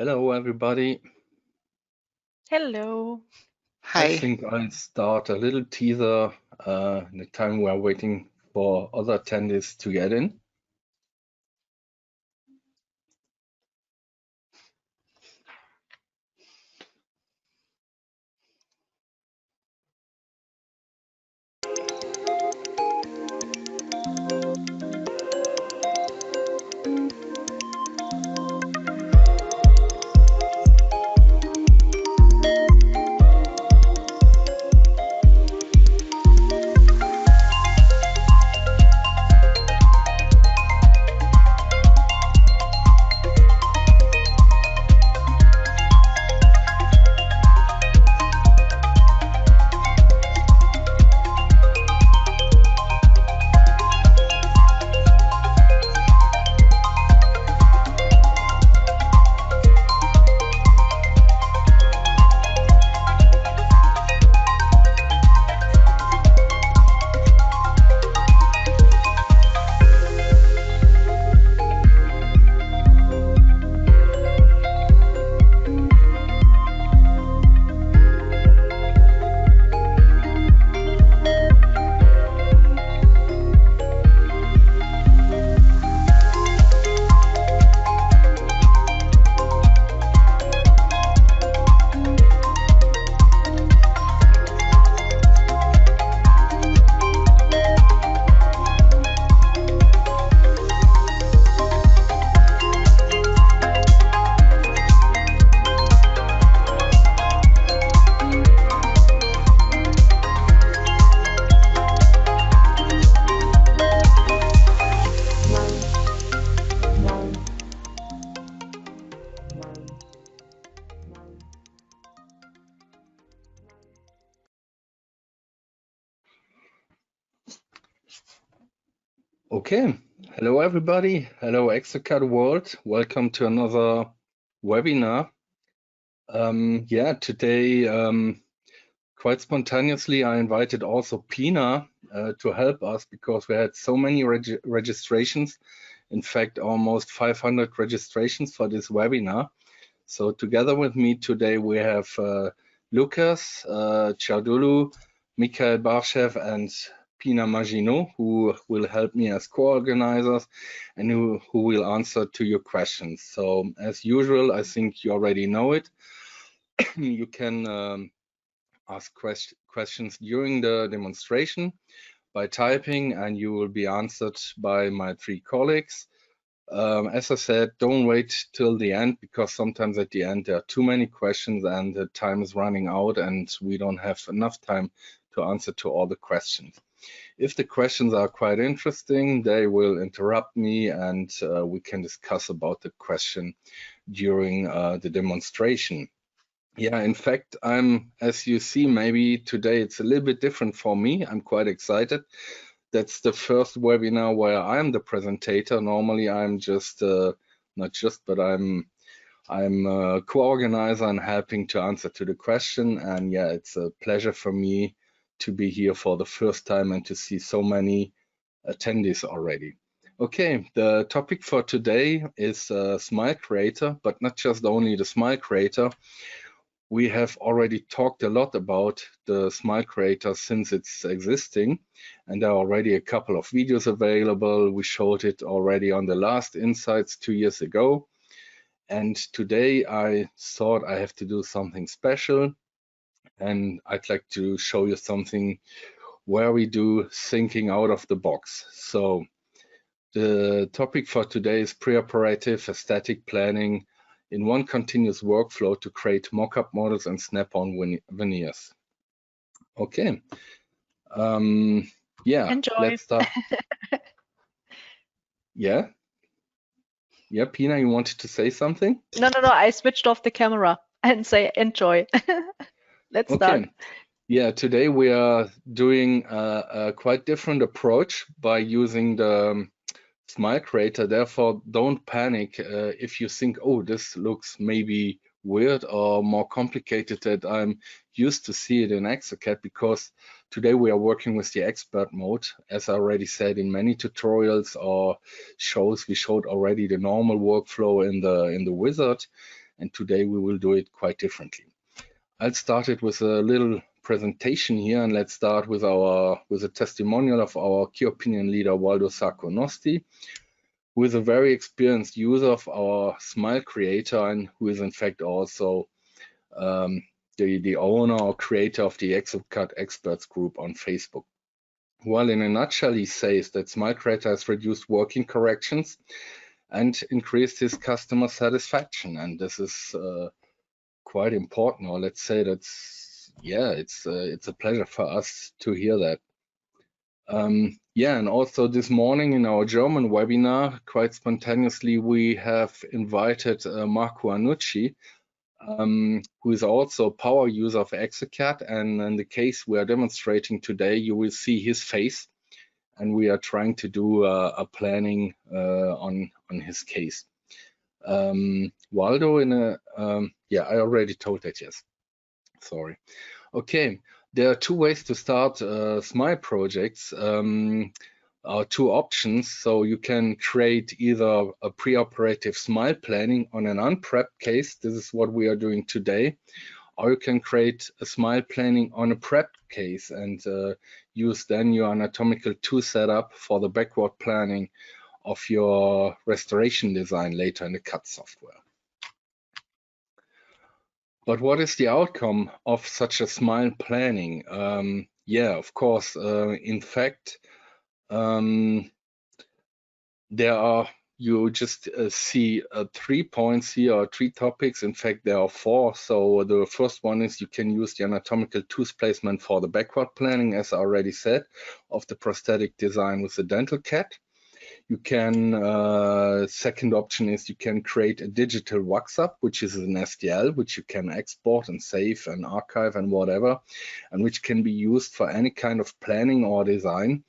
Hello, everybody. Hello. I Hi. think I'll start a little teaser in the time we are waiting for other attendees to get in. Okay, hello, everybody. Hello, exocad world. Welcome to another webinar. Today, quite spontaneously, I invited also Pina to help us because we had so many registrations. In fact, almost 500 registrations for this webinar. So together with me today, we have Lucas, Ciardullo, Mikhail, Barshev, and Pina Maginot, who will help me as co-organizers and who will answer to your questions. So as usual, I think you already know it. You can ask questions during the demonstration by typing, and you will be answered by my three colleagues. As I said, don't wait till the end, because sometimes at the end there are too many questions and the time is running out and we don't have enough time to answer to all the questions. If the questions are quite interesting, they will interrupt me and we can discuss about the question during the demonstration. Yeah, in fact, as you see, maybe today it's a little bit different for me. I'm quite excited. That's the first webinar where I'm the presentator. Normally, I'm just not just, but I'm a co-organizer and helping to answer to the question. And yeah, it's a pleasure for me to be here for the first time and to see so many attendees already. Okay, the topic for today is Smile Creator, but not just only the Smile Creator. We have already talked a lot about the Smile Creator since it's existing, and there are already a couple of videos available. We showed it already on the last Insights 2 years ago. And today I thought I have to do something special, and I'd like to show you something where we do thinking out of the box. So the topic for today is preoperative aesthetic planning in one continuous workflow to create mock-up models and snap-on veneers. Okay. Yeah, Enjoy. let's start. Yeah, Pina, you wanted to say something? No, I switched off the camera and say enjoy. Let's start. Yeah, today we are doing a quite different approach by using the Smile Creator. Therefore, don't panic if you think, oh, this looks maybe weird or more complicated that I'm used to see it in exocad, because today we are working with the expert mode. As I already said in many tutorials or shows, we showed already the normal workflow in the wizard. and today we will do it quite differently. I'll start it with a little presentation here, and let's start with a testimonial of our key opinion leader Waldo Sarkonosti, who is a very experienced user of our Smile creator and who is in fact also the owner or creator of the exocad experts group on Facebook. Well, in a nutshell, he says that Smile creator has reduced working corrections and increased his customer satisfaction, and this is quite important, or let's say that's, yeah, it's a pleasure for us to hear that. Yeah, and also this morning in our German webinar, quite spontaneously, we have invited Marco Annucci, who is also a power user of exocad, and in the case we are demonstrating today, you will see his face, and we are trying to do a planning on his case. Waldo, yeah, I already told that, yes. Sorry. Okay, there are two ways to start Smile projects. Two options. So you can create either a preoperative Smile planning on an unprepped case. This is what we are doing today. Or you can create a Smile planning on a prepped case and use then your anatomical tool setup for the backward planning of your restoration design later in the CAD software. But what is the outcome of such a Smile planning? Yeah, of course, in fact, there are, you just see 3 points here, or 3 topics. In fact, there are 4. So the first one is you can use the anatomical tooth placement for the backward planning, as I already said, of the prosthetic design with the dental CAD. You can, second option is you can create a digital wax-up, which is an STL, which you can export and save and archive and whatever, and which can be used for any kind of planning or design.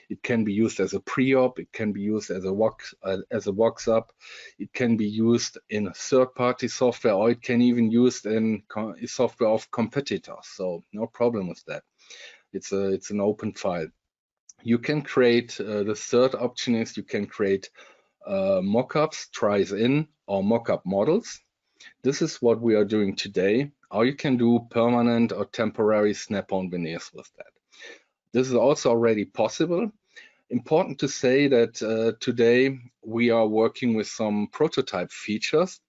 It can be used as a pre-op, it can be used as a wax-up, it can be used in third-party software, or it can even used in software of competitors. So no problem with that. It's an open file. You can create, the third option is you can create mock-ups, tries in, or mock-up models. This is what we are doing today. Or you can do permanent or temporary snap-on veneers with that. This is also already possible. Important to say that today we are working with some prototype features.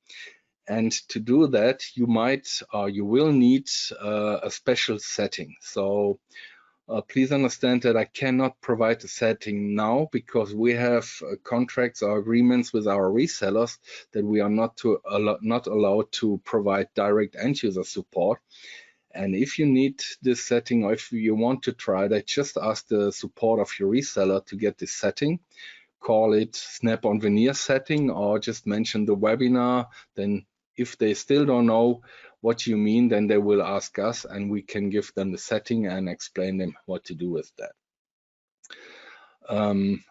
And to do that, you might, or you will need a special setting. So please understand that I cannot provide a setting now because we have contracts or agreements with our resellers that we are not allowed to provide direct end user support. And if you need this setting, or if you want to try that, just ask the support of your reseller to get this setting. Call it snap-on veneer setting, or just mention the webinar. Then if they still don't know what you mean, then they will ask us and we can give them the setting and explain them what to do with that.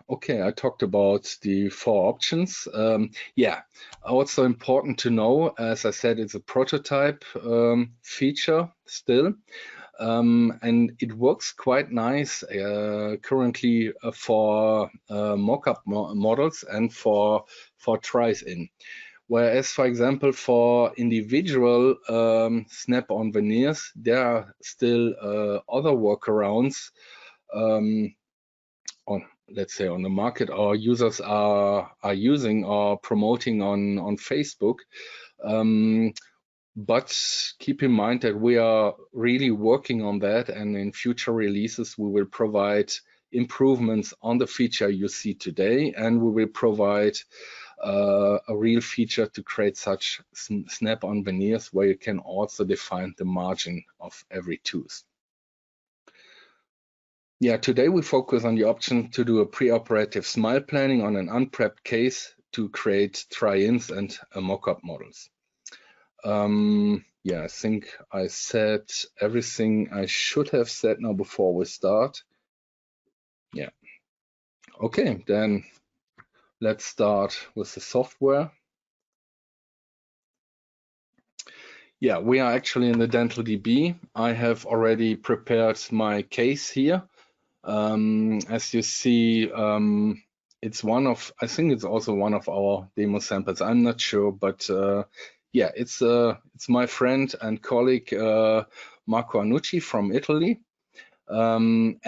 Okay, I talked about the 4 options. Yeah, also important to know, as I said, it's a prototype feature still. And it works quite nice currently for mock-up models and for tries in. Whereas, for example, for individual snap-on veneers, there are still other workarounds on, let's say, on the market, or users are using or promoting on Facebook. But keep in mind that we are really working on that, and in future releases we will provide improvements on the feature you see today, and we will provide a real feature to create such snap-on veneers where you can also define the margin of every tooth. Yeah, today we focus on the option to do a preoperative Smile planning on an unprepped case to create try-ins and mock-up models. Yeah, I think I said everything I should have said now before we start. Yeah. Okay, then let's start with the software. Yeah, we are actually in the Dental DB. I have already prepared my case here. As you see, it's one of, I think it's also one of our demo samples. I'm not sure, but yeah, it's my friend and colleague Marco Annucci from Italy, and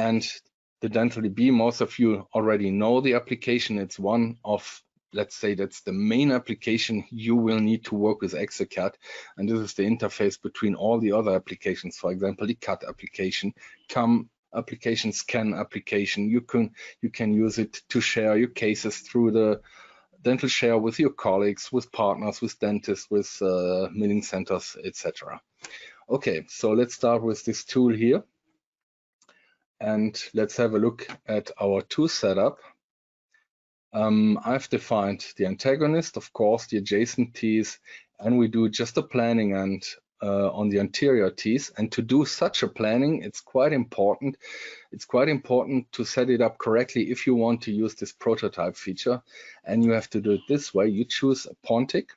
the Dental DB. Most of you already know the application. It's one of, let's say, that's the main application you will need to work with exocad, and this is the interface between all the other applications. For example, the cut application, CAM application, scan application. You can use it to share your cases through the dental share with your colleagues, with partners, with dentists, with milling centers, etc. Okay, so let's start with this tool here, and let's have a look at our tool setup. I've defined the antagonist, of course, the adjacent teeth, and we do just a planning and on the anterior teeth. And to do such a planning, it's quite important. It's quite important to set it up correctly if you want to use this prototype feature. And you have to do it this way. You choose a Pontic,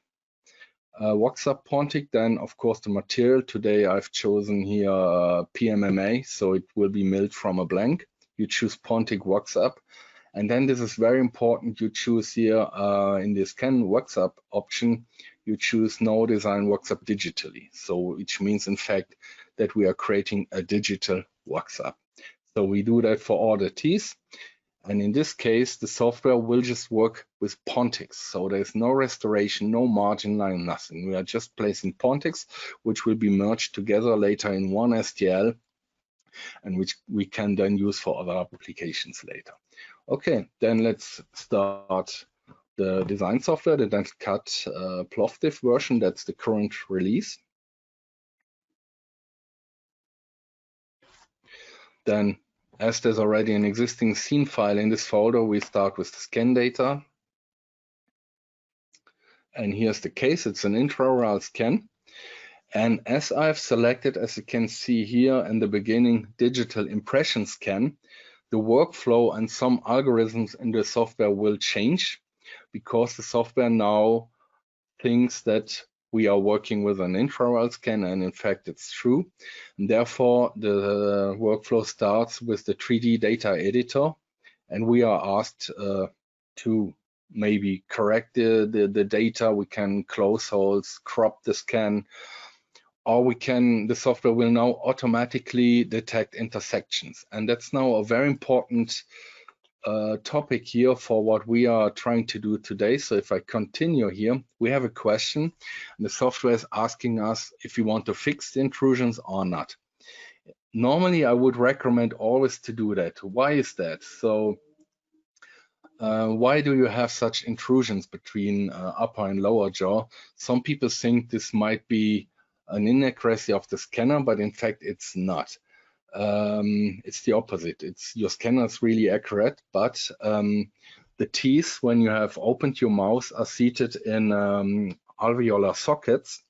wax up Pontic, then of course the material. Today I've chosen here PMMA, so it will be milled from a blank. You choose Pontic wax up. And then this is very important. You choose here in the scan wax up option, you choose no design wax up digitally. So which means in fact that we are creating a digital wax up. So we do that for all the teeth. And in this case, the software will just work with Pontics. So there's no restoration, no margin line, nothing. We are just placing Pontics, which will be merged together later in one STL, and which we can then use for other applications later. Okay, then let's start the design software, the Undercuts Plovdiv version. That's the current release. Then, as there's already an existing scene file in this folder, we start with the scan data. And here's the case. It's an intraoral scan. And as I've selected, as you can see here in the beginning, digital impression scan, the workflow and some algorithms in the software will change because the software now thinks that we are working with an intraoral scan, and in fact it's true. And therefore, the workflow starts with the 3D data editor, and we are asked to maybe correct the data. We can close holes, crop the scan, or the software will now automatically detect intersections. And that's now a very important topic here for what we are trying to do today. So if I continue here, we have a question, and the software is asking us if we want to fix the intrusions or not. Normally, I would recommend always to do that. Why is that? So why do you have such intrusions between upper and lower jaw? Some people think this might be an inaccuracy of the scanner, but in fact it's not. It's the opposite. Your scanner is really accurate, but the teeth, when you have opened your mouth, are seated in alveolar sockets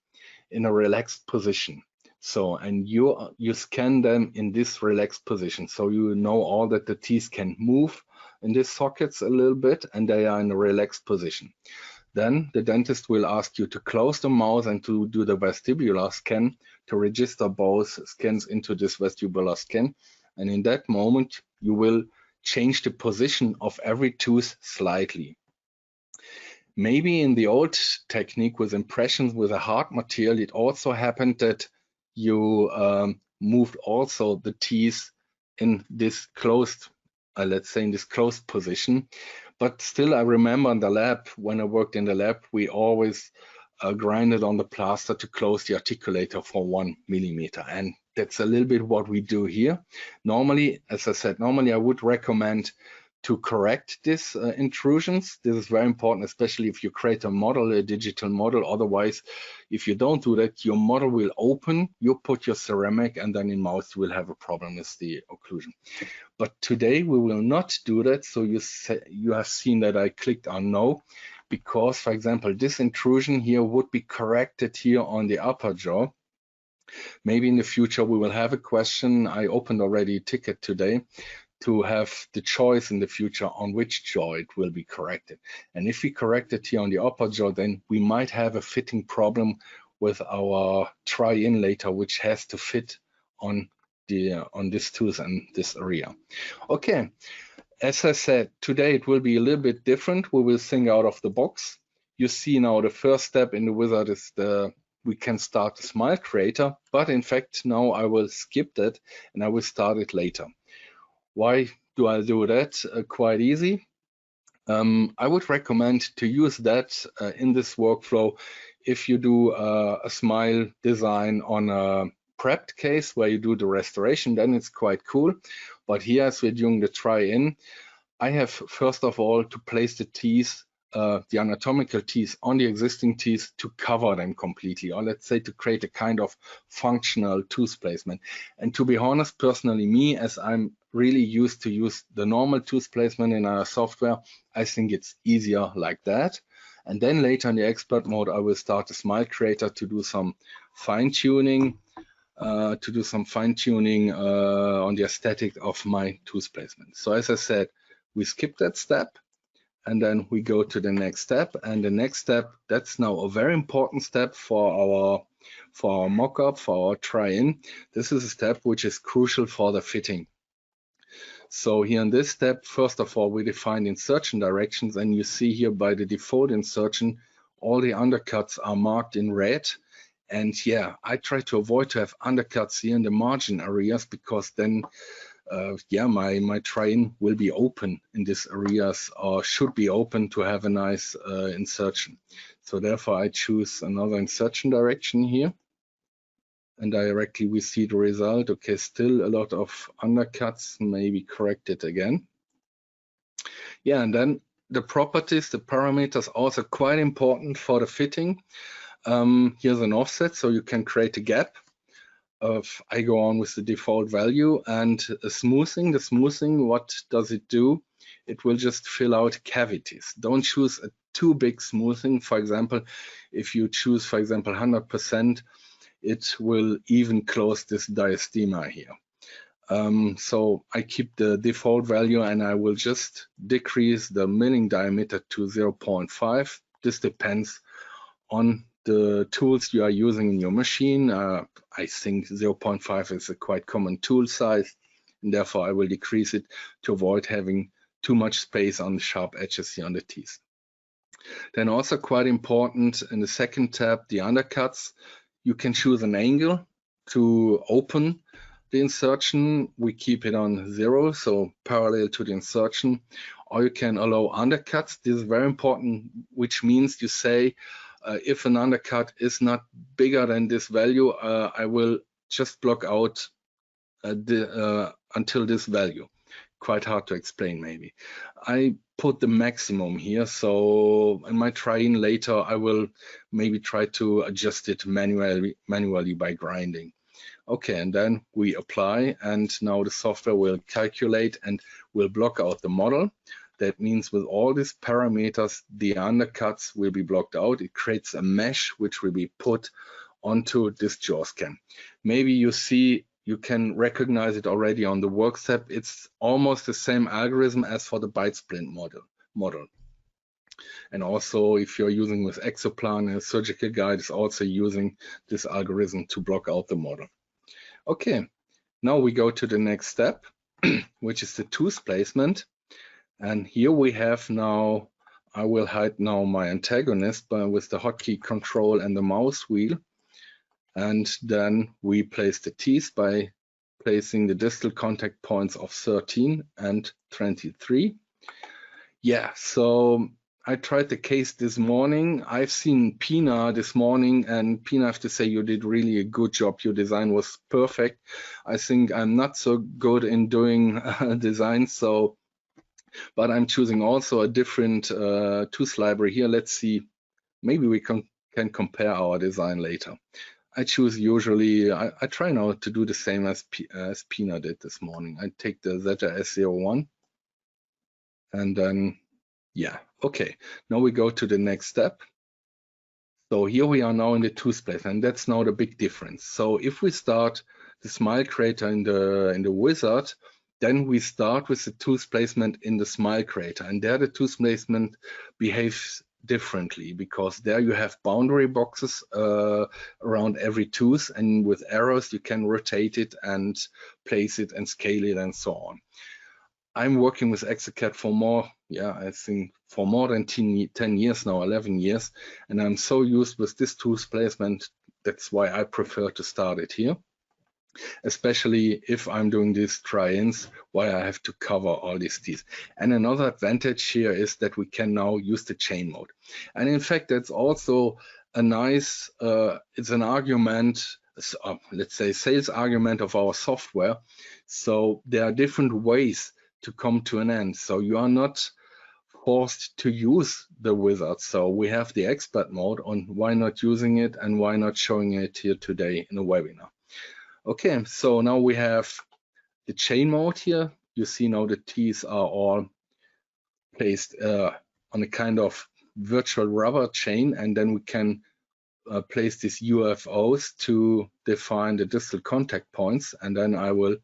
in a relaxed position. So, and you scan them in this relaxed position. So you know all that the teeth can move in these sockets a little bit, and they are in a relaxed position. Then the dentist will ask you to close the mouth and to do the vestibular scan to register both scans into this vestibular scan. And in that moment, you will change the position of every tooth slightly. Maybe in the old technique with impressions with a hard material, it also happened that you moved also the teeth in this closed, let's say in this closed position. But still, I remember in the lab, when I worked in the lab, we always grinded on the plaster to close the articulator for 1 millimeter. And that's a little bit what we do here. Normally, as I said, normally I would recommend to correct these intrusions. This is very important, especially if you create a model, a digital model. Otherwise, if you don't do that, your model will open, you put your ceramic, and then in mouth you will have a problem with the occlusion. But today we will not do that. So you have seen that I clicked on no, because, for example, this intrusion here would be corrected here on the upper jaw. Maybe in the future we will have a question. I opened already a ticket today to have the choice in the future on which jaw it will be corrected. And if we correct it here on the upper jaw, then we might have a fitting problem with our try-in later, which has to fit on this tooth and this area. Okay, as I said, today it will be a little bit different. We will think out of the box. you see now the first step in the wizard is we can start the smile creator, but in fact now I will skip that and I will start it later. Why do I do that? Quite easy. I would recommend to use that in this workflow if you do a smile design on a prepped case where you do the restoration, then it's quite cool. But here, as we're doing the try-in, I have first of all to place the teeth, the anatomical teeth on the existing teeth to cover them completely, or let's say to create a kind of functional tooth placement. And to be honest, personally, me, as I'm really used to use the normal tooth placement in our software, I think it's easier like that. And then later in the expert mode, I will start the smile creator to do some fine-tuning, on the aesthetic of my tooth placement. So as I said, we skip that step and then we go to the next step. And the next step, that's now a very important step for our mock-up, for our try-in. This is a step which is crucial for the fitting. So here in this step, first of all, we define insertion directions, and you see here by the default insertion, all the undercuts are marked in red. And yeah, I try to avoid to have undercuts here in the margin areas, because then my try-in will be open in these areas, or should be open to have a nice insertion. So therefore I choose another insertion direction here. And directly we see the result. Okay, still a lot of undercuts, maybe correct it again. Yeah, and then the properties, the parameters, also quite important for the fitting. Here's an offset, so you can create a gap. I go on with the default value, and smoothing. The smoothing, what does it do? It will just fill out cavities. Don't choose a too big smoothing. For example, if you choose, for example, 100%, it will even close this diastema here. So I keep the default value, and I will just decrease the milling diameter to 0.5. This depends on the tools you are using in your machine. I think 0.5 is a quite common tool size, and therefore I will decrease it to avoid having too much space on the sharp edges here on the teeth. Then also quite important in the second tab, the undercuts. You can choose an angle to open the insertion. We keep it on 0, so parallel to the insertion, or you can allow undercuts. This is very important, which means you say, if an undercut is not bigger than this value, I will just block out until this value. Quite hard to explain, maybe. I put the maximum here, so in my try-in later, I will maybe try to adjust it manually by grinding. Okay, and then we apply, and now the software will calculate and will block out the model. That means with all these parameters, the undercuts will be blocked out. It creates a mesh which will be put onto this jaw scan. Maybe you see, you can recognize it already on the work step. It's almost the same algorithm as for the bite splint model. And also, if you're using with Exoplan, a surgical guide is also using this algorithm to block out the model. Okay, now we go to the next step, which is the tooth placement. And here we have now, I will hide now my antagonist with the hotkey control and the mouse wheel. And then we place the teeth by placing the distal contact points of 13 and 23. Yeah, so I tried the case this morning. I've seen Pina this morning, and Pina, I have to say, you did really a good job. Your design was perfect. I think I'm not so good in doing design, so, but I'm choosing also a different tooth library here. Let's see, maybe we can compare our design later. I choose usually, I try now to do the same as Pina did this morning. I take the ZS01 and then, yeah, okay. Now we go to the next step. So here we are now in the tooth placement, and that's now the big difference. So if we start the smile creator in the wizard, then we start with the tooth placement in the smile creator, and there the tooth placement behaves differently, because there you have boundary boxes around every tooth, and with arrows you can rotate it and place it and scale it and so on. I'm working with exocad for more, I think for more than 10 years now, 11 years, and I'm so used with this tool's placement. That's why I prefer to start it here, especially if I'm doing these try-ins, why I have to cover all these teeth. And another advantage here is that we can now use the chain mode. And in fact, that's also a nice, it's an argument, let's say sales argument of our software. So there are different ways to come to an end. So you are not forced to use the wizard. So we have the expert mode on why not using it and why not showing it here today in a webinar. Okay, so now we have the chain mode here. You see now the teeth are all placed on a kind of virtual rubber chain, and then we can place these UFOs to define the distal contact points. And then I will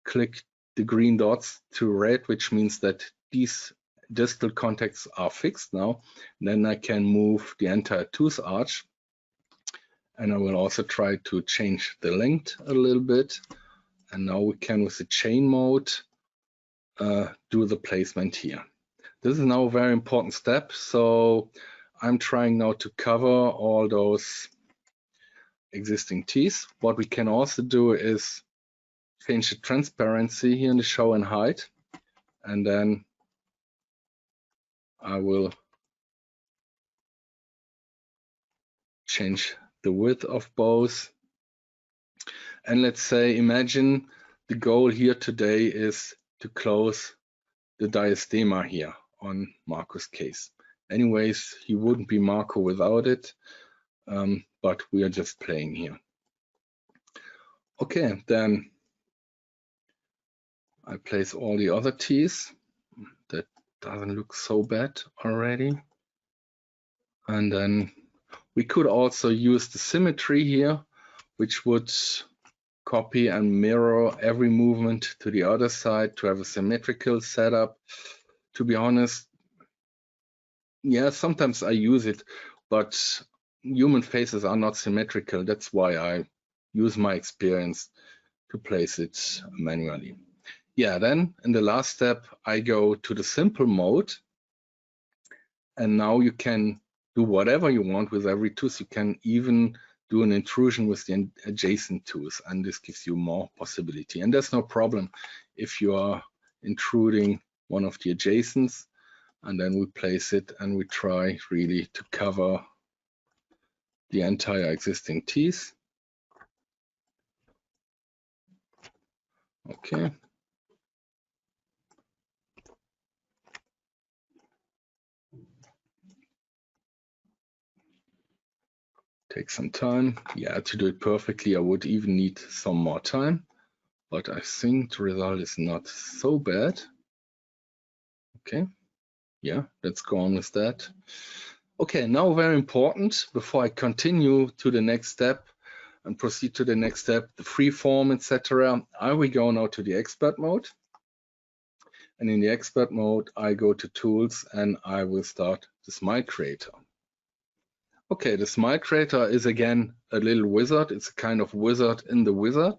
click the green dots to red, which means that these distal contacts are fixed now. And then I can move the entire tooth arch. And I will also try to change the length a little bit. And now we can, with the chain mode, do the placement here. This is now a very important step. So I'm trying now to cover all those existing teeth. What we can also do is change the transparency here in the show and hide. And then I will change the width of both. And let's say, imagine the goal here today is to close the diastema here on Marco's case. Anyways, he wouldn't be Marco without it, but we are just playing here. Okay, then I place all the other teeth. That doesn't look so bad already. And then we could also use the symmetry here, which would copy and mirror every movement to the other side to have a symmetrical setup. To be honest, yeah, sometimes I use it, but human faces are not symmetrical. That's why I use my experience to place it manually. Yeah, then in the last step, I go to the simple mode. And now you can do whatever you want with every tooth. You can even do an intrusion with the adjacent tooth, and this gives you more possibility. And there's no problem if you are intruding one of the adjacents, and then we place it and we try really to cover the entire existing teeth. Okay. Take some time. Yeah, to do it perfectly, I would even need some more time, but I think the result is not so bad. Okay. Yeah, let's go on with that. Okay, now very important, before I continue to the next step and proceed to the next step, the freeform, etc., I will go now to the expert mode. And in the expert mode, I go to tools and I will start the smile creator. Okay, the smile creator is again a little wizard. It's a kind of wizard in the wizard.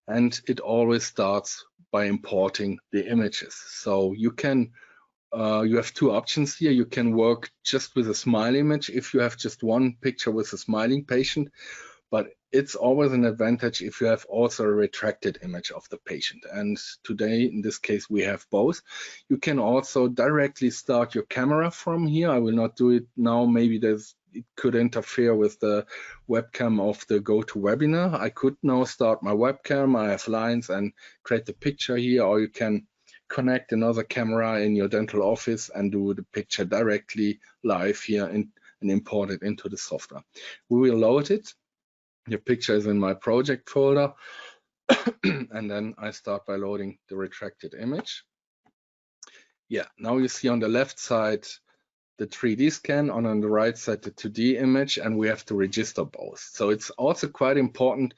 And it always starts by importing the images. So you can you have two options here. You can work just with a smile image if you have just one picture with a smiling patient, but it's always an advantage if you have also a retracted image of the patient. And today, in this case, we have both. You can also directly start your camera from here. I will not do it now. Maybe it could interfere with the webcam of the GoToWebinar. I could now start my webcam. I have lines and create the picture here, or you can connect another camera in your dental office and do the picture directly live here and import it into the software. We will load it. Your picture is in my project folder. And then I start by loading the retracted image. Yeah, now you see on the left side the 3D scan, on the right side the 2D image, and we have to register both. So it's also quite important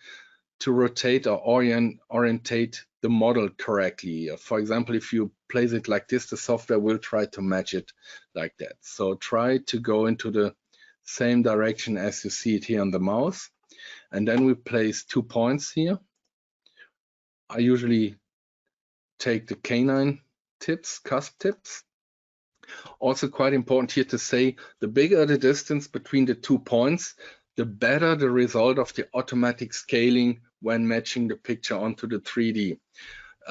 to rotate or orientate the model correctly. For example, if you place it like this, the software will try to match it like that. So try to go into the same direction as you see it here on the mouse. And then we place 2 points here. I usually take the canine tips, cusp tips. Also quite important here to say, the bigger the distance between the 2 points, the better the result of the automatic scaling when matching the picture onto the 3D.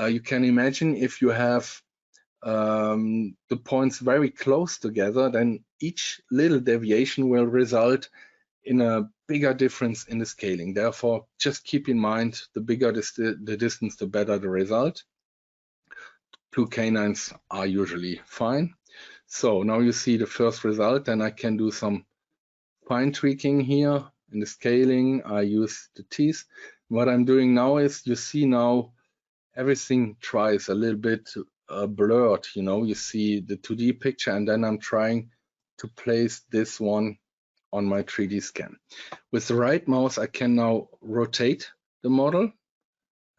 You can imagine if you have the points very close together, then each little deviation will result in a bigger difference in the scaling. Therefore, just keep in mind, the bigger the distance, the better the result. 2 canines are usually fine. So now you see the first result, and I can do some fine tweaking here in the scaling. I use the teeth. What I'm doing now is, you see now everything tries a little bit blurred, you know, you see the 2D picture, and then I'm trying to place this one on my 3D scan. With the right mouse, I can now rotate the model,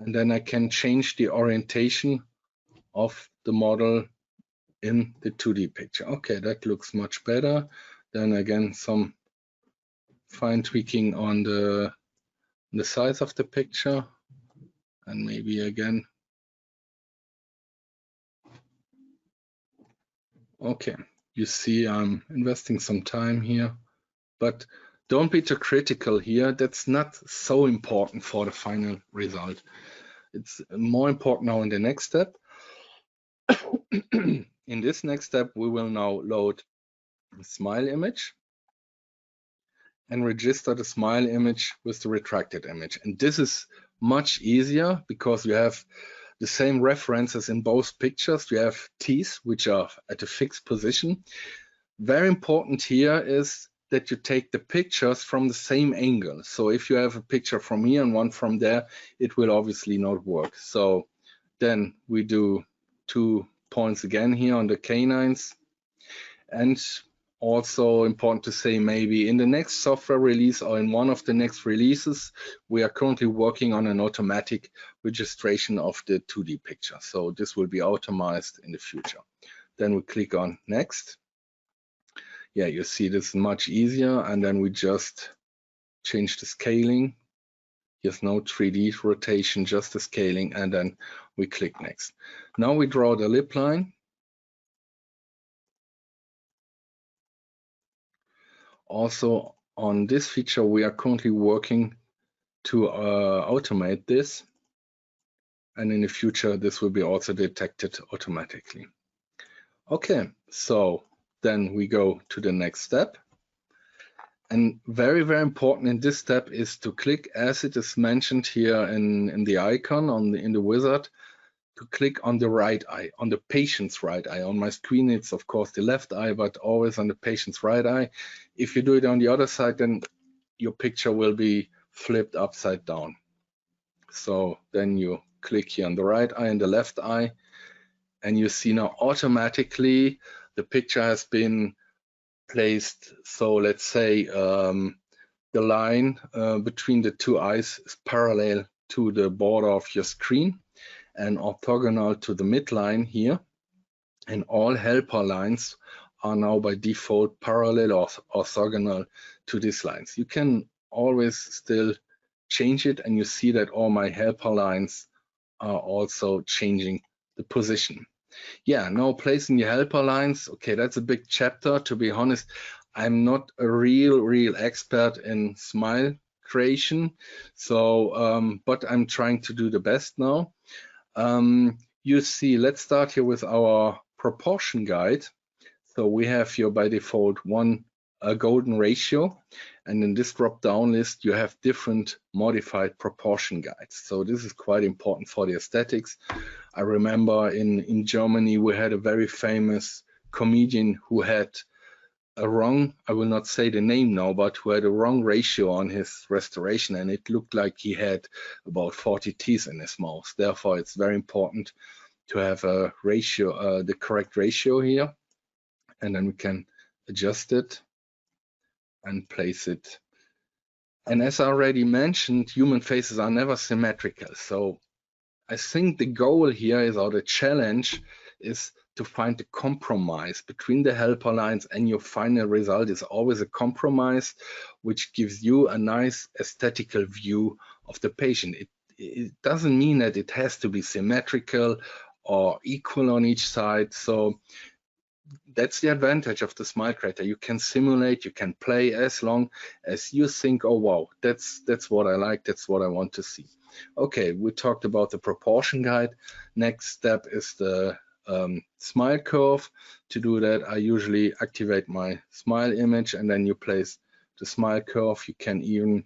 and then I can change the orientation of the model in the 2D picture. Okay, that looks much better. Then again, some fine tweaking on the size of the picture, and maybe again. Okay, you see I'm investing some time here, but don't be too critical here. That's not so important for the final result. It's more important now in the next step. In this next step, we will now load the smile image and register the smile image with the retracted image. And this is much easier because you have the same references in both pictures. You have teeth, which are at a fixed position. Very important here is that you take the pictures from the same angle. So if you have a picture from here and one from there, it will obviously not work. So then we do 2 points again here on the canines. And also important to say, maybe in the next software release or in one of the next releases, we are currently working on an automatic registration of the 2D picture. So this will be automated in the future. Then we click on next. Yeah, you see this is much easier, and then we just change the scaling. Here's no 3D rotation, just the scaling, and then we click next. Now we draw the lip line. Also on this feature, we are currently working to automate this, and in the future this will be also detected automatically. Okay, so then we go to the next step. And very, very important in this step is to click, as it is mentioned here in the icon in the wizard, to click on the right eye, on the patient's right eye. On my screen, it's of course the left eye, but always on the patient's right eye. If you do it on the other side, then your picture will be flipped upside down. So then you click here on the right eye and the left eye, and you see now automatically the picture has been placed. So let's say the line between the 2 eyes is parallel to the border of your screen and orthogonal to the midline here. And all helper lines are now by default parallel or orthogonal to these lines. You can always still change it, and you see that all my helper lines are also changing the position. Yeah, now placing the helper lines. Okay, that's a big chapter. To be honest, I'm not a real expert in smile creation. So, but I'm trying to do the best now. You see, let's start here with our proportion guide. So we have here by default a golden ratio, and in this drop-down list you have different modified proportion guides. So this is quite important for the aesthetics. I remember in Germany we had a very famous comedian who had a wrong, I will not say the name now, but who had a wrong ratio on his restoration, and it looked like he had about 40 teeth in his mouth. Therefore, it's very important to have a ratio, the correct ratio here, and then we can adjust it and place it. And as I already mentioned, human faces are never symmetrical. So I think the goal here is, or the challenge is, to find a compromise between the helper lines, and your final result is always a compromise which gives you a nice aesthetical view of the patient. It doesn't mean that it has to be symmetrical or equal on each side. So that's the advantage of the Smile Creator. You can simulate, you can play as long as you think, oh wow, that's what I like, that's what I want to see. Okay, we talked about the proportion guide. Next step is the smile curve. To do that, I usually activate my smile image, and then you place the smile curve. You can even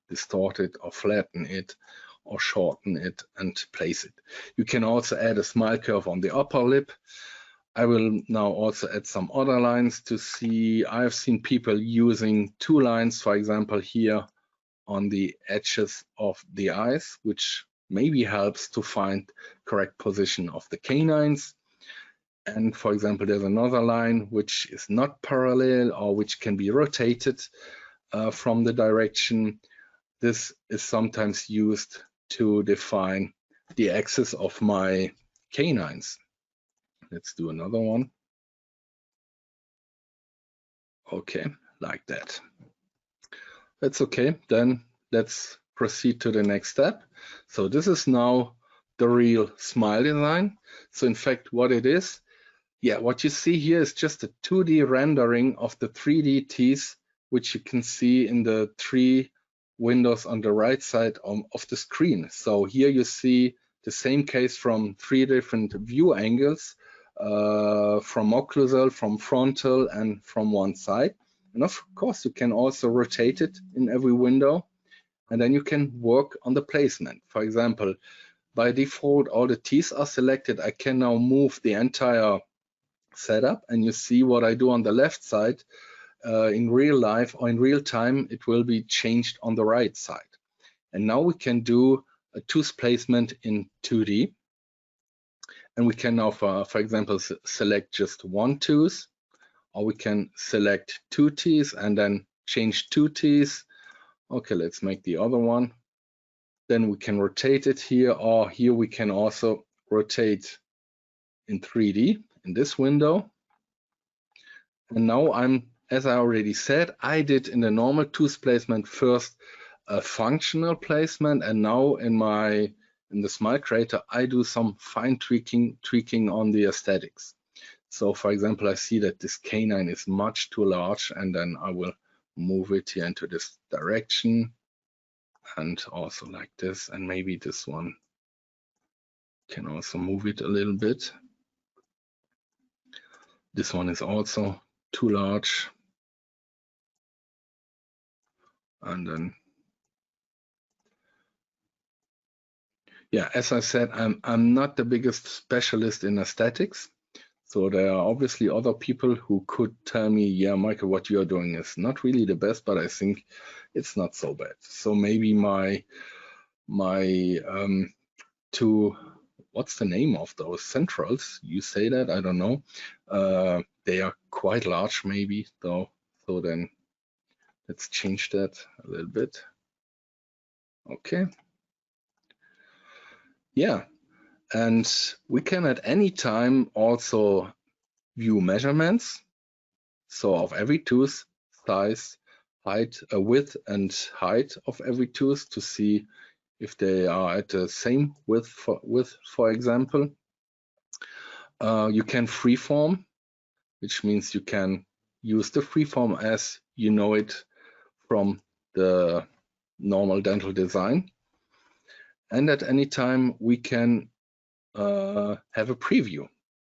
distort it or flatten it or shorten it and place it. You can also add a smile curve on the upper lip. I will now also add some other lines to see. I've seen people using 2 lines, for example, here on the edges of the eyes, which maybe helps to find correct position of the canines. And for example, there's another line which is not parallel or which can be rotated from the direction. This is sometimes used to define the axis of my canines. Let's do another one. Okay, like that. That's okay. Then let's proceed to the next step. So this is now the real smile design. So in fact, what it is, yeah, what you see here is just a 2D rendering of the 3D teeth, which you can see in the 3 windows on the right side of the screen. So here you see the same case from 3 different view angles, from occlusal, from frontal, and from one side. And of course, you can also rotate it in every window, and then you can work on the placement. For example, by default, all the teeth are selected. I can now move the entire setup, and you see what I do on the left side. In real life or in real time, it will be changed on the right side. And now we can do a tooth placement in 2D. And we can now, for example, select just one tooth, or we can select 2 teeth and then change 2 teeth. Okay, let's make the other one. Then we can rotate it here, or here we can also rotate in 3D in this window. And now as I already said, I did in the normal tooth placement first a functional placement, and now in the Smile Creator, I do some fine tweaking on the aesthetics. So for example, I see that this canine is much too large, and then I will move it here into this direction, and also like this, and maybe this one can also move it a little bit. This one is also too large. And then, yeah, as I said, I'm not the biggest specialist in aesthetics. So there are obviously other people who could tell me, yeah, Michael, what you are doing is not really the best, but I think it's not so bad. So maybe my 2, what's the name of those centrals? You say that, I don't know. They are quite large maybe though. So then let's change that a little bit. Okay. Yeah. And we can at any time also view measurements. So of every tooth, size, height, width and height of every tooth to see if they are at the same width, for example. You can freeform, which means you can use the freeform as you know it from the normal dental design. And at any time we can have a preview.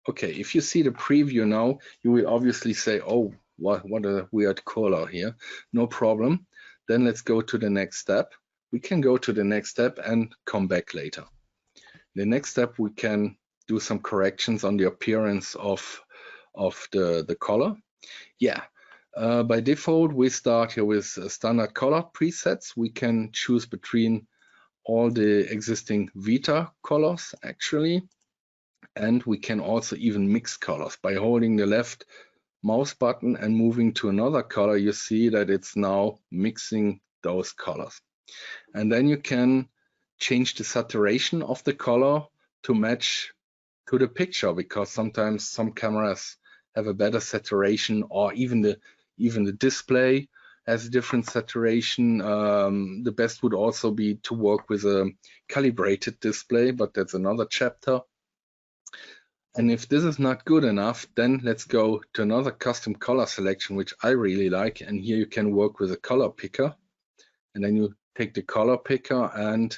Okay, if you see the preview now, you will obviously say, oh, what a weird color here. No problem. Then let's go to the next step. We can go to the next step and come back later. The next step, we can do some corrections on the appearance of the color. Yeah, by default, we start here with standard color presets. We can choose between all the existing Vita colors, actually. And we can also even mix colors. By holding the left mouse button and moving to another color, you see that it's now mixing those colors. And then you can change the saturation of the color to match to the picture, because sometimes some cameras have a better saturation, or even the display has a different saturation. The best would also be to work with a calibrated display, but that's another chapter. And if this is not good enough, then let's go to another custom color selection, which I really like. And here you can work with a color picker. And then you take the color picker, and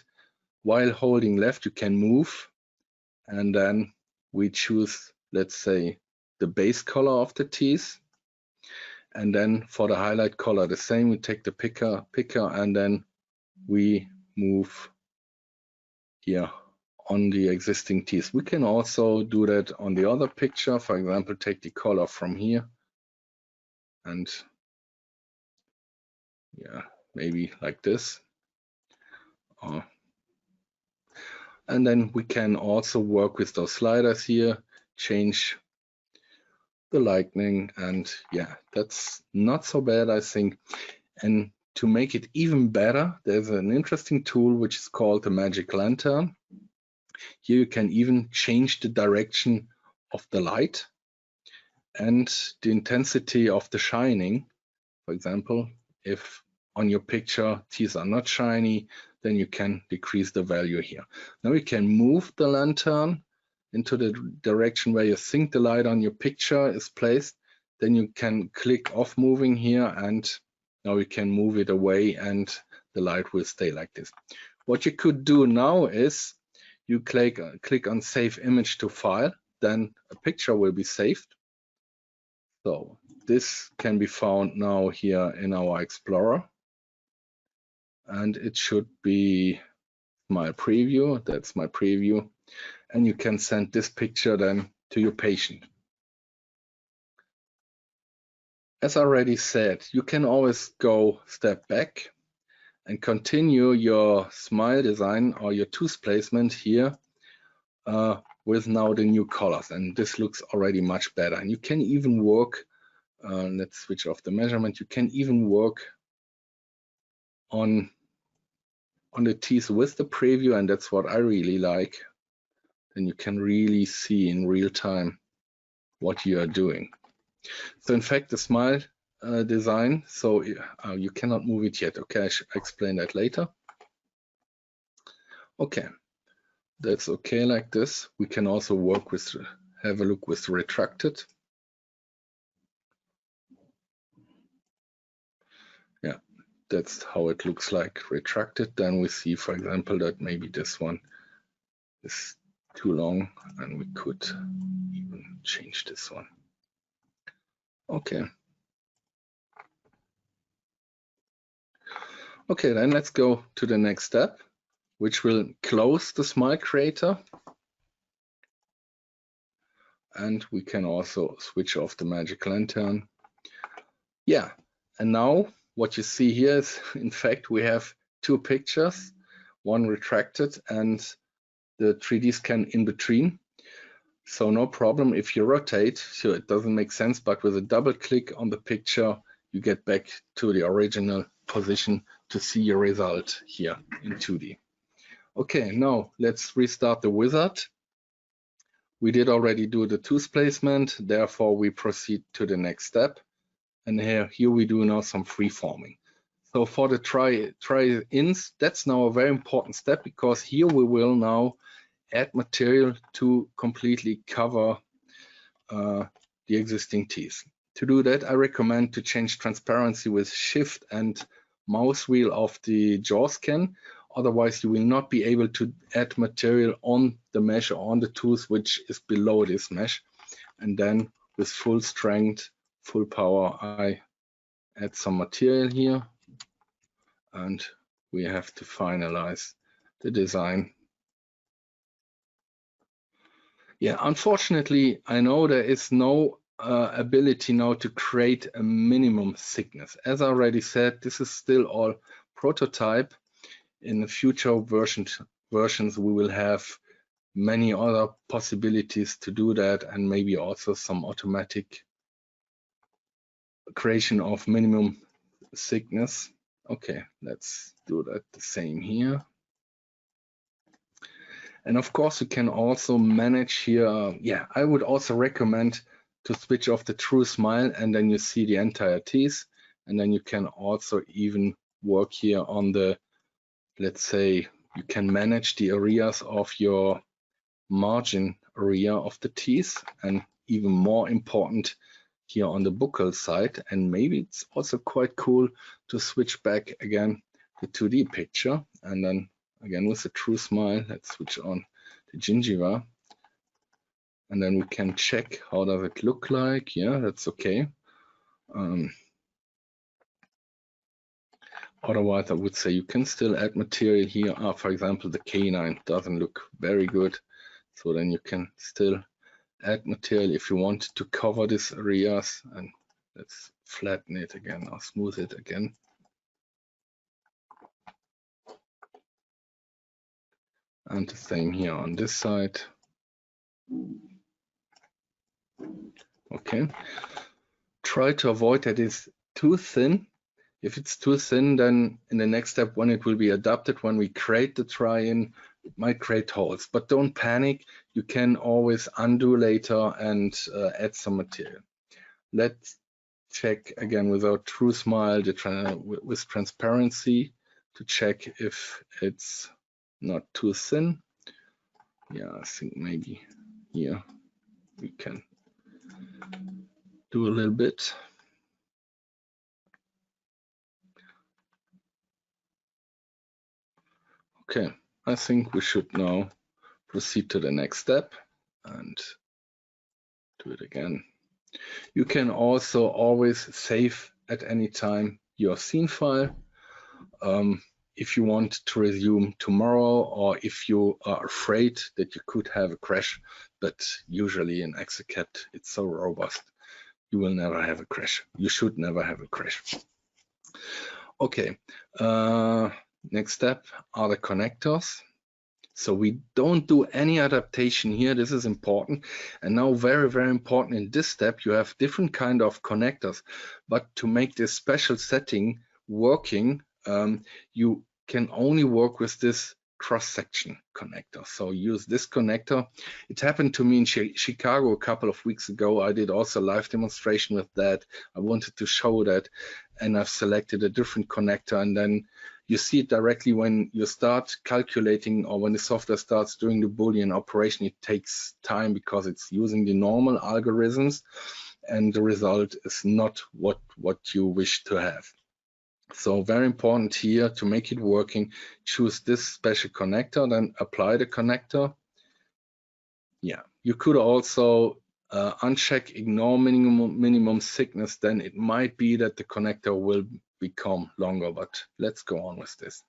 while holding left, you can move. And then we choose, let's say, the base color of the teeth. And then for the highlight color, the same, we take the picker, and then we move here on the existing teeth. We can also do that on the other picture. For example, take the color from here and yeah, maybe like this. And then we can also work with those sliders here, change the lightning, and yeah, that's not so bad, I think. And to make it even better, there's an interesting tool which is called the Magic Lantern. Here you can even change the direction of the light and the intensity of the shining. For example, if on your picture teeth are not shiny, then you can decrease the value here. Now you can move the lantern into the direction where you think the light on your picture is placed. Then you can click off moving here, and now you can move it away and the light will stay like this. What you could do now is you click on Save Image to File, then a picture will be saved. So this can be found now here in our Explorer. And it should be my preview. That's my preview. And you can send this picture then to your patient. As I already said, you can always go step back and continue your smile design or your tooth placement here with now the new colors. And this looks already much better. And you can even work, let's switch off the measurement. You can even work on the teeth with the preview, and that's what I really like. Then you can really see in real time what you are doing. So in fact, the smile design, so you cannot move it yet. Okay, I should explain that later. Okay, that's okay like this. We can also work with, have a look with retracted. Yeah, that's how it looks like retracted. Then we see, for example, that maybe this one is too long and we could even change this one. Okay. Okay, then let's go to the next step, which will close the smile creator. And we can also switch off the Magic Lantern. Yeah, and now what you see here is, in fact, we have two pictures, one retracted and the 3D scan in between. So no problem if you rotate, so it doesn't make sense, but with a double click on the picture, you get back to the original position to see your result here in 2D. Okay, now let's restart the wizard. We did already do the tooth placement, therefore we proceed to the next step. And here we do now some freeforming. So for the try-ins, that's now a very important step, because here we will now add material to completely cover the existing teeth. To do that, I recommend to change transparency with Shift and mouse wheel of the jaw scan. Otherwise, you will not be able to add material on the mesh or on the tooth which is below this mesh. And then with full strength, full power, I add some material here. And we have to finalize the design. Yeah, unfortunately, I know there is no ability now to create a minimum thickness. As I already said, this is still all prototype. In the future versions, we will have many other possibilities to do that, and maybe also some automatic creation of minimum thickness. Okay, let's do that the same here. And of course, you can also manage here. Yeah, I would also recommend to switch off the true smile, and then you see the entire teeth. And then you can also even work here on the, let's say, you can manage the areas of your margin area of the teeth, and even more important here on the buccal side. And maybe it's also quite cool to switch back again the 2D picture, and then again with a true smile, let's switch on the gingiva, and then we can check how does it look like. Yeah, that's okay. Otherwise, I would say you can still add material here. For example, the canine doesn't look very good, so then you can still add material if you want to cover these areas. And let's flatten it again or smooth it again. And the same here on this side. Okay. Try to avoid that it's too thin. If it's too thin, then in the next step, when it will be adapted, when we create the try-in, it might create holes. But don't panic. You can always undo later and add some material. Let's check again with our true smile with transparency to check if it's not too thin. Yeah, I think maybe here we can do a little bit. Okay, I think we should now proceed to the next step and do it again. You can also always save at any time your scene file. If you want to resume tomorrow, or if you are afraid that you could have a crash, but usually in exocad it's so robust, you will never have a crash. You should never have a crash. Okay, next step are the connectors. So we don't do any adaptation here. This is important. And now very, very important in this step, you have different kind of connectors. But to make this special setting working, you can only work with this cross-section connector. So use this connector. It happened to me in Chicago a couple of weeks ago. I did also a live demonstration with that. I wanted to show that, and I've selected a different connector, and then you see it directly when you start calculating, or when the software starts doing the Boolean operation. It takes time because it's using the normal algorithms, and the result is not what you wish to have. So very important here to make it working, choose this special connector, then apply the connector. Yeah, you could also uncheck ignore minimum thickness. Then it might be that the connector will become longer, but let's go on with this.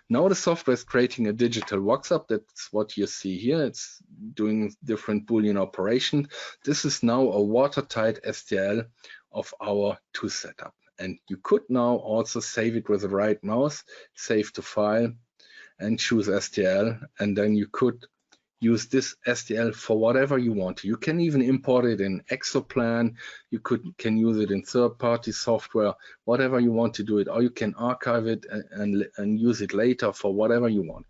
Now the software is creating a digital voxup. That's what you see here. It's doing different Boolean operations. This is now a watertight STL of our tooth setup. And you could now also save it with the right mouse, save to file, and choose STL. And then you could use this STL for whatever you want. You can even import it in Exoplan. You can use it in third-party software, whatever you want to do it, or you can archive it and use it later for whatever you want.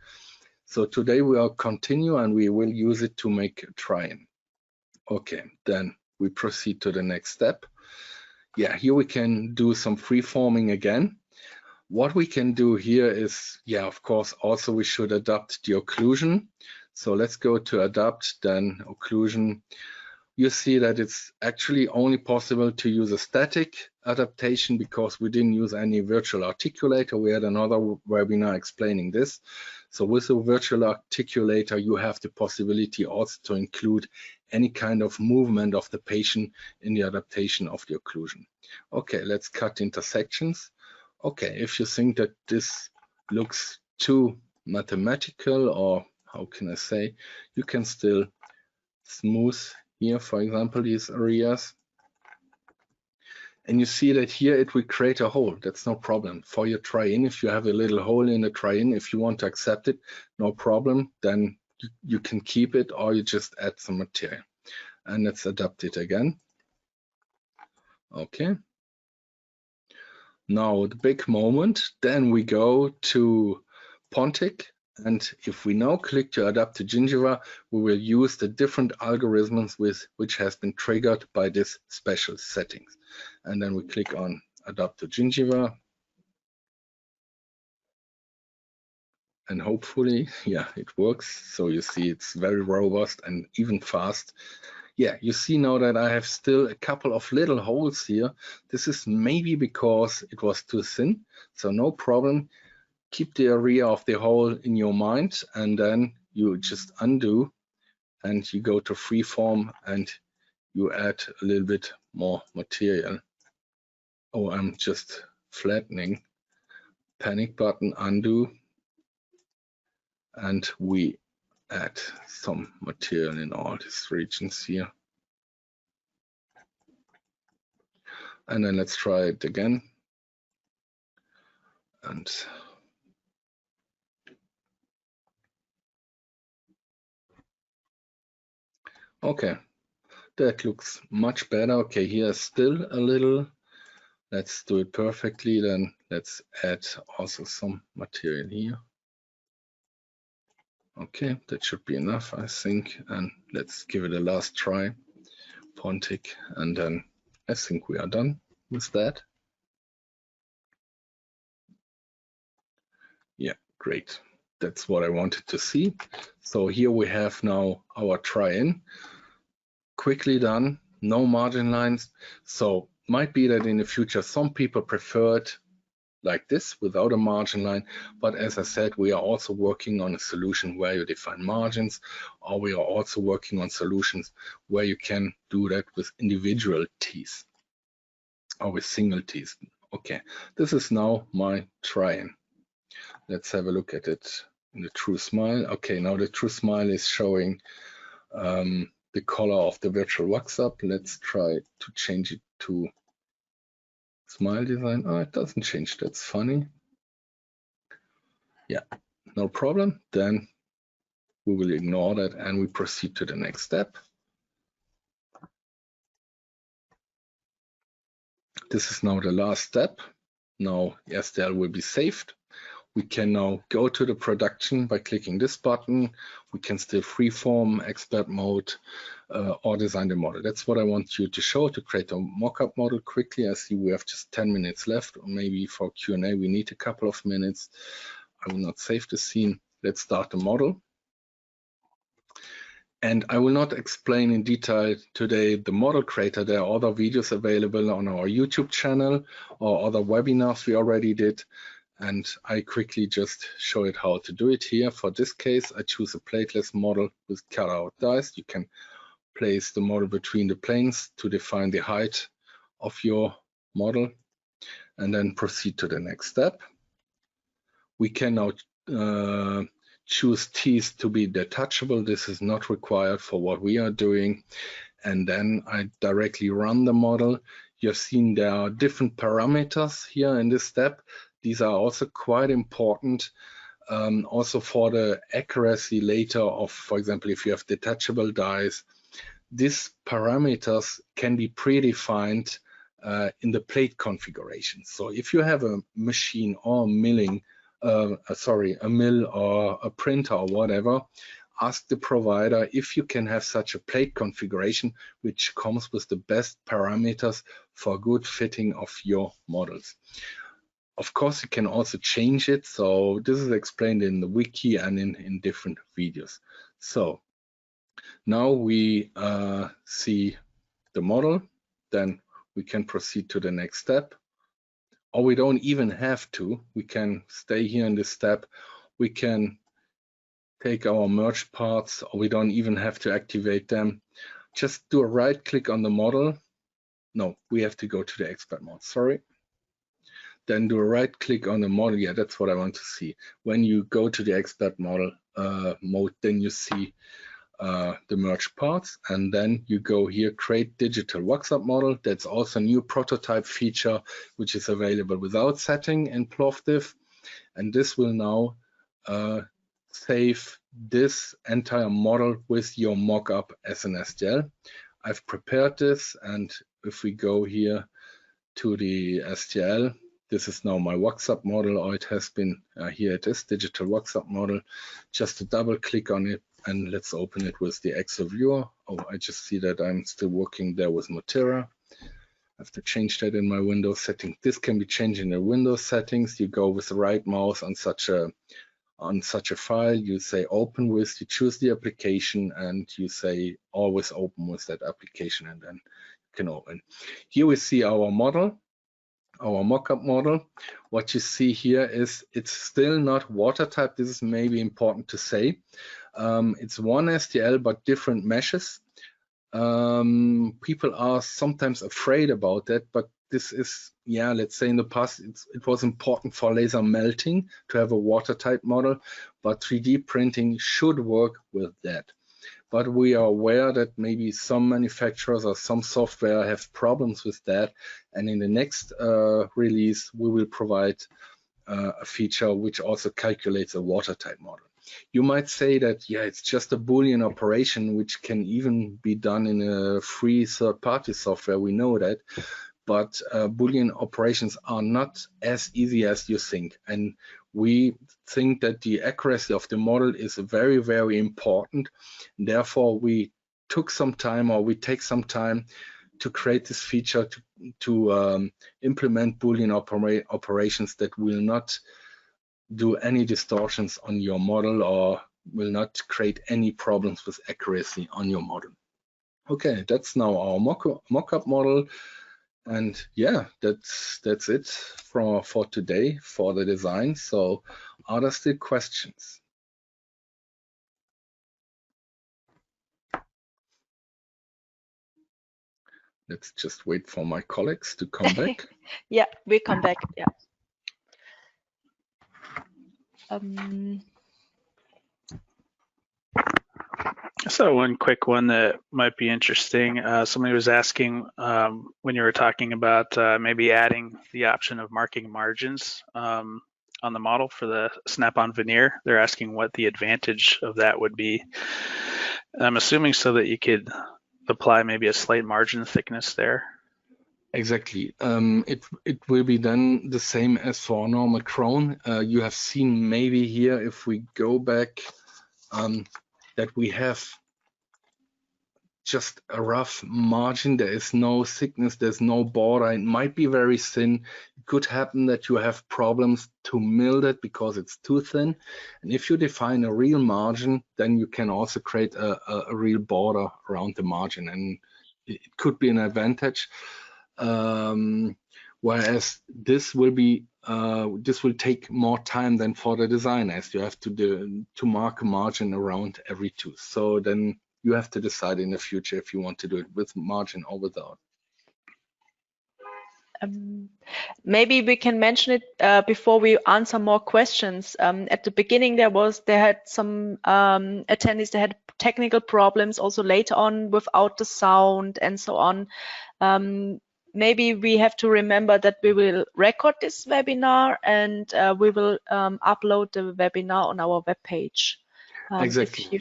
So today we will continue, and we will use it to make a try-in. Okay, then we proceed to the next step. Yeah, here we can do some freeforming again. What we can do here is, yeah, of course, also we should adapt the occlusion. So let's go to adapt, then occlusion. You see that it's actually only possible to use a static adaptation because we didn't use any virtual articulator. We had another webinar explaining this. So with a virtual articulator, you have the possibility also to include any kind of movement of the patient in the adaptation of the occlusion. Okay, let's cut intersections. Okay, if you think that this looks too mathematical, or how can I say, you can still smooth here, for example, these areas. And you see that here it will create a hole. That's no problem. For your try-in, if you have a little hole in the try-in, if you want to accept it, no problem. Then you can keep it, or you just add some material. And let's adapt it again. Okay. Now the big moment. Then we go to Pontic. And if we now click to adapt to gingiva, we will use the different algorithms which has been triggered by this special settings. And then we click on adapt to gingiva. and hopefully, yeah, it works. So you see it's very robust and even fast. Yeah, you see now that I have still a couple of little holes here. This is maybe because it was too thin, so no problem. Keep the area of the hole in your mind, and then you just undo and you go to freeform and you add a little bit more material. Oh, I'm just flattening. Panic button, undo, and we add some material in all these regions here. And then let's try it again. And okay, that looks much better. Okay, here's still a little. Let's do it perfectly. Then let's add also some material here. Okay, that should be enough, I think. And let's give it a last try. Pontic, and then I think we are done with that. Yeah, great. That's what I wanted to see. So here we have now our try-in. Quickly done, no margin lines. So might be that in the future some people prefer it like this without a margin line, but as I said, we are also working on a solution where you define margins, or we are also working on solutions where you can do that with individual teeth or with single teeth. Okay, this is now my try-in. Let's have a look at it in the true smile. Okay, now the true smile is showing the color of the virtual wax up. Let's try to change it to smile design. Oh, it doesn't change. That's funny. Yeah, no problem. Then we will ignore that and we proceed to the next step. This is now the last step. Now STL will be saved. We can now go to the production by clicking this button. We can still freeform, expert mode, or design the model. That's what I want you to show, to create a mock-up model quickly. I see we have just 10 minutes left, or maybe for Q&A we need a couple of minutes. I will not save the scene. Let's start the model. And I will not explain in detail today the model creator. There are other videos available on our YouTube channel or other webinars we already did. And I quickly just show it how to do it here. For this case, I choose a plateless model with cut-out dies. You can place the model between the planes to define the height of your model and then proceed to the next step. We can now choose teeth to be detachable. This is not required for what we are doing. And then I directly run the model. You have seen there are different parameters here in this step. These are also quite important also for the accuracy later of, for example, if you have detachable dies. These parameters can be predefined in the plate configuration. So if you have a machine or milling, a mill or a printer or whatever, ask the provider if you can have such a plate configuration which comes with the best parameters for good fitting of your models. Of course, you can also change it. So this is explained in the wiki and in different videos. So now we see the model, then we can proceed to the next step. Or we don't even have to. We can stay here in this step. We can take our merged parts, or we don't even have to activate them. Just do a right click on the model. No, we have to go to the expert mode, sorry. Then do a right click on the model. Yeah, that's what I want to see. When you go to the expert model mode, then you see the merged parts, and then you go here, create digital wax-up model. That's also a new prototype feature which is available without setting in Plovdiv, and this will now save this entire model with your mock-up as an STL. I've prepared this, and if we go here to the STL, this is now my wax-up model, or it has been, here it is, digital wax-up model. Just to double click on it, and let's open it with the Exo viewer. Oh, I just see that I'm still working there with Motera. I have to change that in my Windows setting. This can be changed in the Windows settings. You go with the right mouse on such a on such a file, you say open with, you choose the application, and you say always open with that application, and then you can open. Here we see our model, our mockup model. What you see here is it's still not watertight. This is maybe important to say. It's one STL, but different meshes. People are sometimes afraid about that, but this is, yeah, let's say in the past it was important for laser melting to have a watertight model, but 3D printing should work with that. But we are aware that maybe some manufacturers or some software have problems with that, and in the next release we will provide a feature which also calculates a watertight model. You might say that, yeah, it's just a Boolean operation, which can even be done in a free third-party software. We know that, but Boolean operations are not as easy as you think. And we think that the accuracy of the model is very, very important. Therefore, we took some time, or we take some time to create this feature to implement Boolean operations that will not do any distortions on your model or will not create any problems with accuracy on your model. Okay, that's now our mock-up model. And yeah, that's it for today for the design. So are there still questions? Let's just wait for my colleagues to come back. Yeah, we come back. Yeah. So one quick one that might be interesting. Somebody was asking when you were talking about maybe adding the option of marking margins on the model for the snap-on veneer. They're asking what the advantage of that would be. I'm assuming so that you could apply maybe a slight margin thickness there. Exactly. It will be then the same as for normal crown. You have seen maybe here, if we go back, that we have just a rough margin. There is no thickness, there's no border. It might be very thin. It could happen that you have problems to mill it because it's too thin. And if you define a real margin, then you can also create a real border around the margin, and it could be an advantage. Whereas this will be this will take more time than for the design, as you have to mark a margin around every tooth. So then you have to decide in the future if you want to do it with margin or without. Maybe we can mention it before we answer more questions. At the beginning, they had some attendees that had technical problems also later on without the sound and so on. Maybe we have to remember that we will record this webinar and we will upload the webinar on our webpage. Exactly.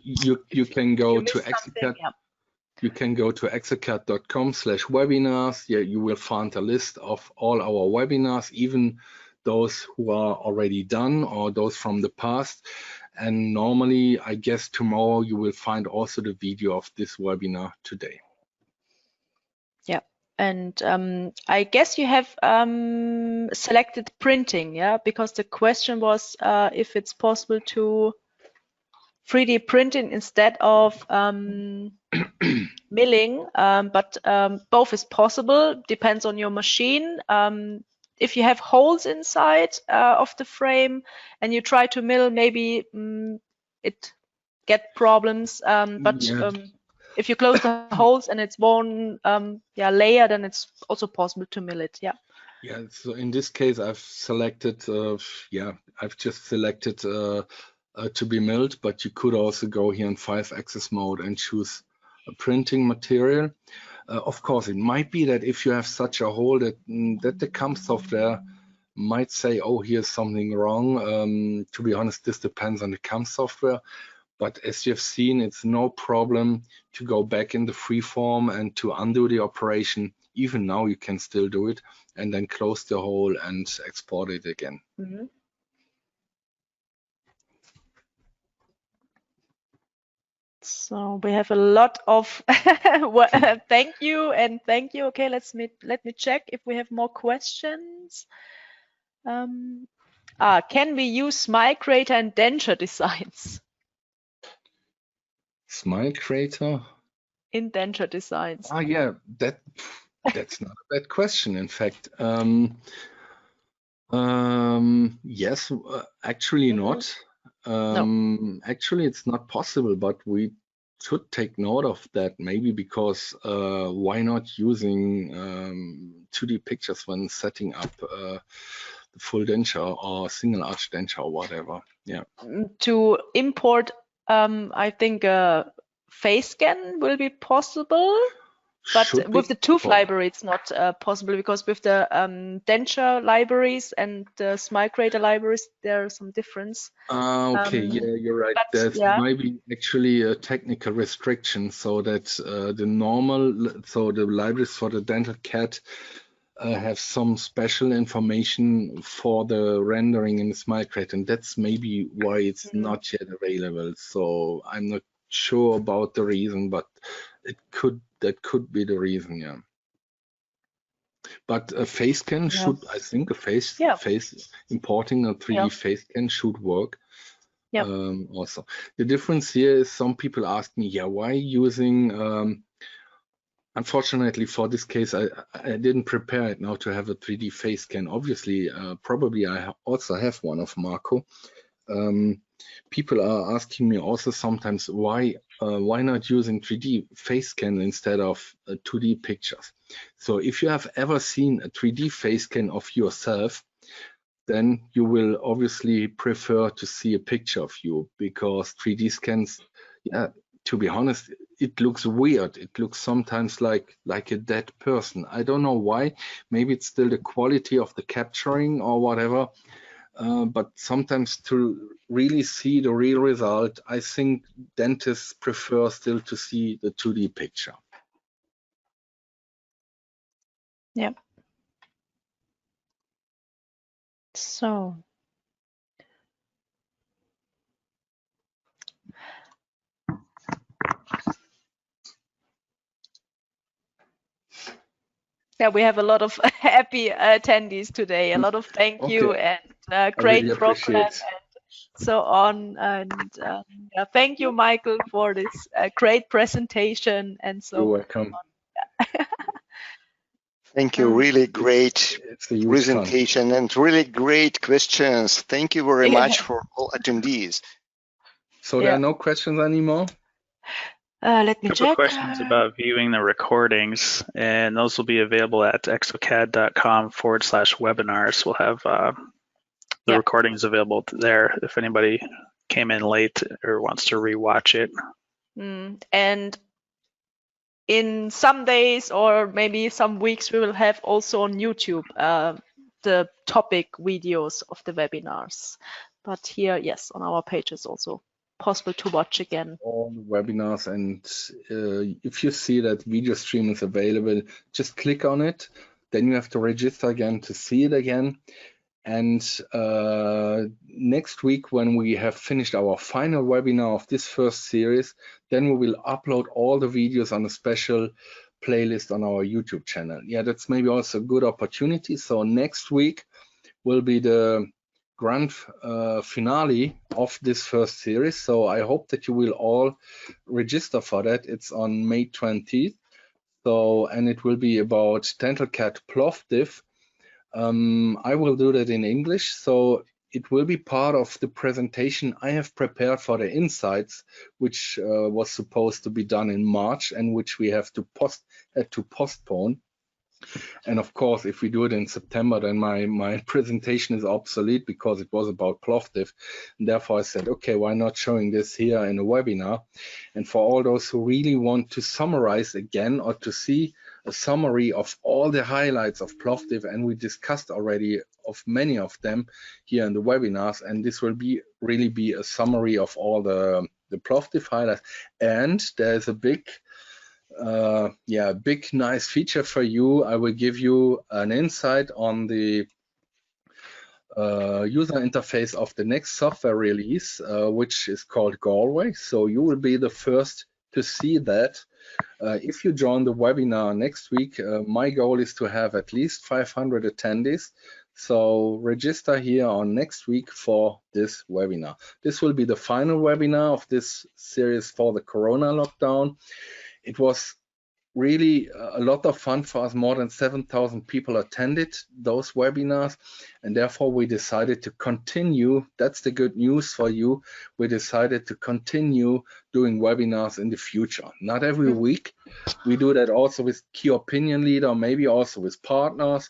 You can go to exocad. Yeah. You can go to exocad.com/webinars. Yeah, you will find a list of all our webinars, even those who are already done or those from the past. And normally, I guess tomorrow you will find also the video of this webinar today. Yeah, and I guess you have selected printing, yeah, because the question was if it's possible to 3D printing instead of milling, but both is possible, depends on your machine. If you have holes inside of the frame and you try to mill, maybe it get problems, but yeah. If you close the holes and it's one layer, then it's also possible to mill it. Yeah. Yeah. So in this case, I've selected. I've just selected to be milled, but you could also go here in 5-axis mode and choose a printing material. Of course, it might be that if you have such a hole that the CAM software might say, oh, here's something wrong. To be honest, this depends on the CAM software. But as you've seen, it's no problem to go back in the freeform and to undo the operation. Even now, you can still do it and then close the hole and export it again. Mm-hmm. So we have a lot of thank you and thank you. Okay, let me check if we have more questions. Can we use smile crater and denture designs? Smile crater? In denture designs. Yeah, that's not a bad question, in fact. Yes, actually not. No. Actually, it's not possible, but we should take note of that, maybe because why not using 2D pictures when setting up the full denture or single arch denture or whatever. Yeah. To import, I think face scan will be possible. But Should with be. the tooth library, it's not possible, because with the denture libraries and the smile crater libraries, there's some difference. Okay, yeah, you're right. There's maybe actually a technical restriction, so that the libraries for the dental CAD have some special information for the rendering in the smile crater, and that's maybe why it's not yet available. So I'm not sure about the reason, but that could be the reason, yeah. But a face scan should, I think, face importing a 3D face scan should work. Also, the difference here is some people ask me, why using? Unfortunately, for this case, I didn't prepare it now to have a 3D face scan. Obviously, probably I also have one of Marco. People are asking me also sometimes why not using 3D face scan instead of 2D pictures. So if you have ever seen a 3D face scan of yourself, then you will obviously prefer to see a picture of you, because 3D scans, to be honest, it looks weird. It looks sometimes like a dead person. I don't know why. Maybe it's still the quality of the capturing or whatever. But sometimes to really see the real result, I think dentists prefer still to see the 2D picture. Yeah. So. Yeah, we have a lot of happy attendees today. A lot of thank you and great really program and so on. And thank you, Michael, for this great presentation and so. You're welcome. Thank you. Really great presentation and really great questions. Thank you very much for all attendees. So there are no questions anymore? Let me check. A couple questions about viewing the recordings, and those will be available at exocad.com/webinars. We'll have the recordings available there if anybody came in late or wants to rewatch it. And in some days or maybe some weeks, we will have also on YouTube the topic videos of the webinars. But here, yes, on our page is also possible to watch again. All the webinars, and if you see that video stream is available, just click on it. Then you have to register again to see it again. And next week, when we have finished our final webinar of this first series, then we will upload all the videos on a special playlist on our YouTube channel. Yeah, that's maybe also a good opportunity. So next week will be the grand finale of this first series. So I hope that you will all register for that. It's on May 20th. So, and it will be about Dental CAD Plovdiv. I will do that in English, so it will be part of the presentation I have prepared for the insights, which was supposed to be done in March and which we have to postpone. And of course, if we do it in September, then my presentation is obsolete because it was about Plovdiv. And therefore I said, okay, why not showing this here in a webinar? And for all those who really want to summarize again or to see a summary of all the highlights of Plovdiv, and we discussed already of many of them here in the webinars, and this will really be a summary of all the Plovdiv highlights. And there's a big nice feature for you. I will give you an insight on the user interface of the next software release, which is called Galway. So you will be the first to see that. If you join the webinar next week, my goal is to have at least 500 attendees. So register here on next week for this webinar. This will be the final webinar of this series for the Corona lockdown. It was really a lot of fun for us. More than 7,000 people attended those webinars, and therefore we decided to continue. That's the good news for you. We decided to continue doing webinars in the future. Not every week. We do that also with key opinion leader, maybe also with partners.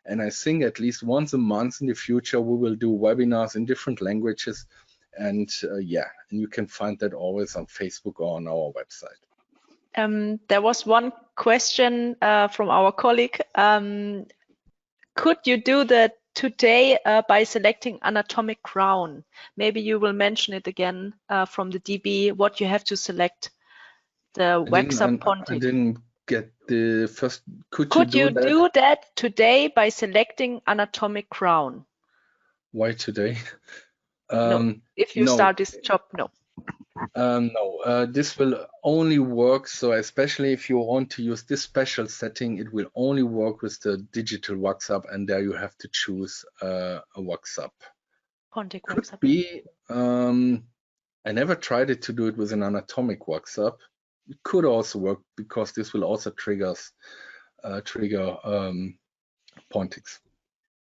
And I think at least once a month in the future, we will do webinars in different languages. And yeah, and you can find that always on Facebook or on our website. There was one question from our colleague. Could you do that today by selecting anatomic crown? Maybe you will mention it again from the DB, what you have to select, the wax up pontic. I didn't get the first. Could you do that today by selecting anatomic crown? Why today? No. If you start this job, no. No, this will only work. So especially if you want to use this special setting, it will only work with the digital wax up, and there you have to choose a wax up. Pontic wax up. Be, I never tried it to do it with an anatomic wax up. It could also work because this will also trigger pontics.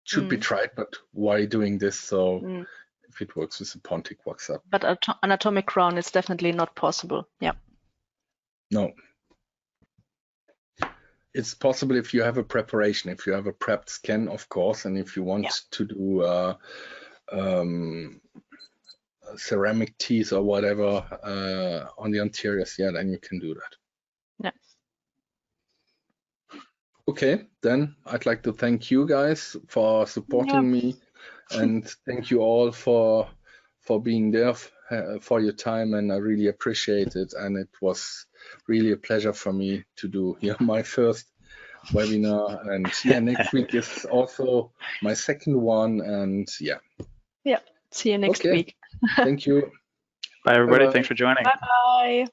Should be tried, but why doing this? So. If it works with a pontic wax up. But anatomic crown is definitely not possible. Yeah. No. It's possible if you have a preparation, if you have a prepped scan, of course, and if you want to do ceramic teeth or whatever on the anteriors, yeah, then you can do that. Yeah. Okay, then I'd like to thank you guys for supporting me. And thank you all for being there, for your time, and I really appreciate it. And it was really a pleasure for me to do here my first webinar. And yeah, next week is also my second one. And yeah. Yeah. See you next week. Thank you. Bye, everybody. Bye-bye. Thanks for joining. Bye-bye.